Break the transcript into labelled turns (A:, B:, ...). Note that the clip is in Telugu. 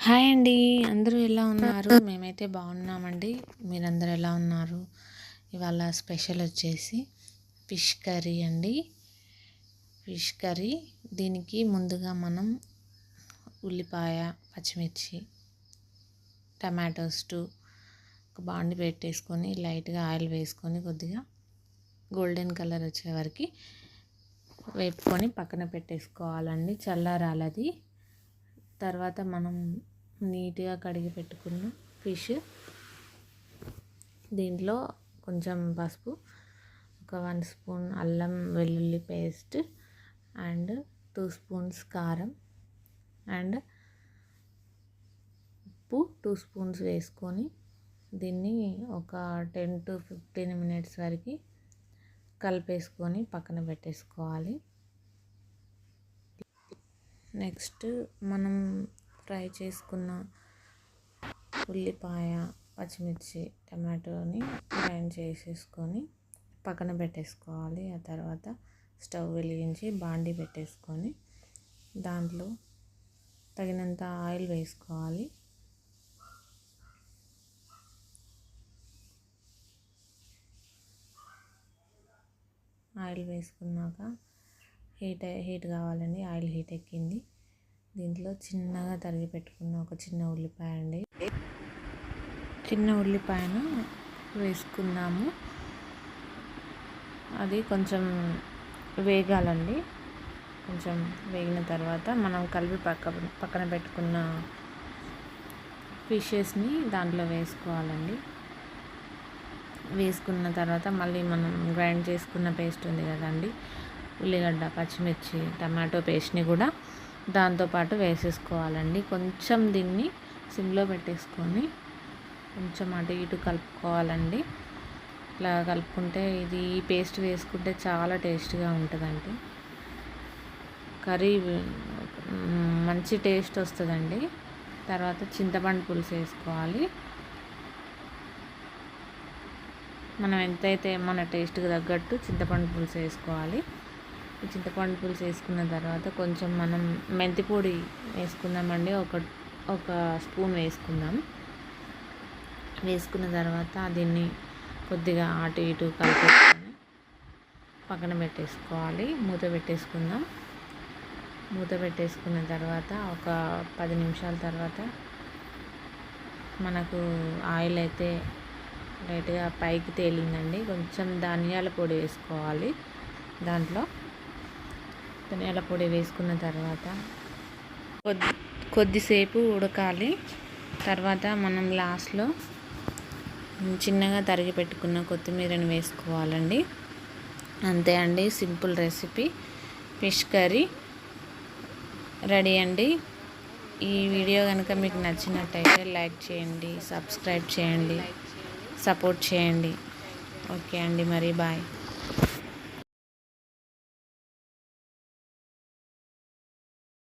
A: హాయ్ అండి. అందరూ ఎలా ఉన్నారు? మేమైతే బాగున్నామండి. మీరందరూ ఎలా ఉన్నారు? ఇవాళ స్పెషల్ వచ్చేసి ఫిష్ కర్రీ అండి. ఫిష్ కర్రీ దీనికి ముందుగా మనం ఉల్లిపాయ, పచ్చిమిర్చి, టమాటోస్ ఒక బాండి పెట్టేసుకొని లైట్గా ఆయిల్ వేసుకొని కొద్దిగా గోల్డెన్ కలర్ వచ్చే వరకు వేపుకొని పక్కన పెట్టేసుకోవాలండి. చల్లారాలది. తర్వాత మనం నీట్గా కడిగి పెట్టుకున్న ఫిష్ దీంట్లో కొంచెం పసుపు, ఒక 1 స్పూన్ అల్లం వెల్లుల్లి పేస్ట్ అండ్ 2 స్పూన్స్ కారం అండ్ ఉప్పు 2 స్పూన్స్ వేసుకొని దీన్ని ఒక 10 to 15 మినిట్స్ వరకు కలిపేసుకొని పక్కన పెట్టేసుకోవాలి. నెక్స్ట్ మనం ఫ్రై చేసుకున్న ఉల్లిపాయ, పచ్చిమిర్చి, టమాటోని గ్రైండ్ చేసేసుకొని పక్కన పెట్టేసుకోవాలి. ఆ తర్వాత స్టవ్ వెలిగించి బాండి పెట్టేసుకొని దాంట్లో తగినంత ఆయిల్ వేసుకోవాలి. ఆయిల్ వేసుకున్నాక హీట్ కావాలండి. ఆయిల్ హీట్ ఎక్కింది. దీంట్లో చిన్నగా తరిగి పెట్టుకున్న ఒక చిన్న ఉల్లిపాయ అండి. చిన్న ఉల్లిపాయను వేసుకున్నాము. అది కొంచెం వేగాలండి. కొంచెం వేగిన తర్వాత మనం కలిపి పక్కన పెట్టుకున్న ఫిషెస్ని దాంట్లో వేసుకోవాలండి. వేసుకున్న తర్వాత మళ్ళీ మనం గ్రైండ్ చేసుకున్న పేస్ట్ ఉంది కదండి, ఉల్లిగడ్డ, పచ్చిమిర్చి, టమాటో పేస్ట్ని కూడా దాంతోపాటు వేసేసుకోవాలండి. కొంచెం దీన్ని సిమ్లో పెట్టేసుకొని కొంచెం అటు ఇటు కలుపుకోవాలండి. ఇట్లా కలుపుకుంటే ఇది పేస్ట్ వేసుకుంటే చాలా టేస్ట్గా ఉంటుందండి. కర్రీ మంచి టేస్ట్ వస్తుందండి. తర్వాత చింతపండు పులుసు వేసుకోవాలి. మనం ఎంతైతే మన టేస్ట్కి తగ్గట్టు చింతపండు పులుసు వేసుకోవాలి. ఈ చింతపండు పులుసు వేసుకున్న తర్వాత కొంచెం మనం మెంతి పొడి వేసుకుందామండి. ఒక స్పూన్ వేసుకుందాం. వేసుకున్న తర్వాత దీన్ని కొద్దిగా అటు ఇటు కలిపేసుకొని పక్కన పెట్టేసుకోవాలి. మూత పెట్టేసుకుందాం. మూత పెట్టేసుకున్న తర్వాత ఒక 10 నిమిషాల తర్వాత మనకు ఆయిల్ అయితే లైట్గా పైకి తేలిందండి. కొంచెం ధనియాల పొడి వేసుకోవాలి. దాంట్లో ధనియాల పొడి వేసుకున్న తర్వాత కొద్దిసేపు ఉడకాలి. తర్వాత మనం లాస్ట్లో చిన్నగా తరిగి పెట్టుకున్న కొత్తిమీరని వేసుకోవాలండి. అంతే అండి, simple recipe fish curry ready అండి. ఈ వీడియో కనుక మీకు నచ్చినట్టయితే లైక్ చేయండి, సబ్స్క్రైబ్ చేయండి, సపోర్ట్ చేయండి. ఓకే అండి, మరి బాయ్.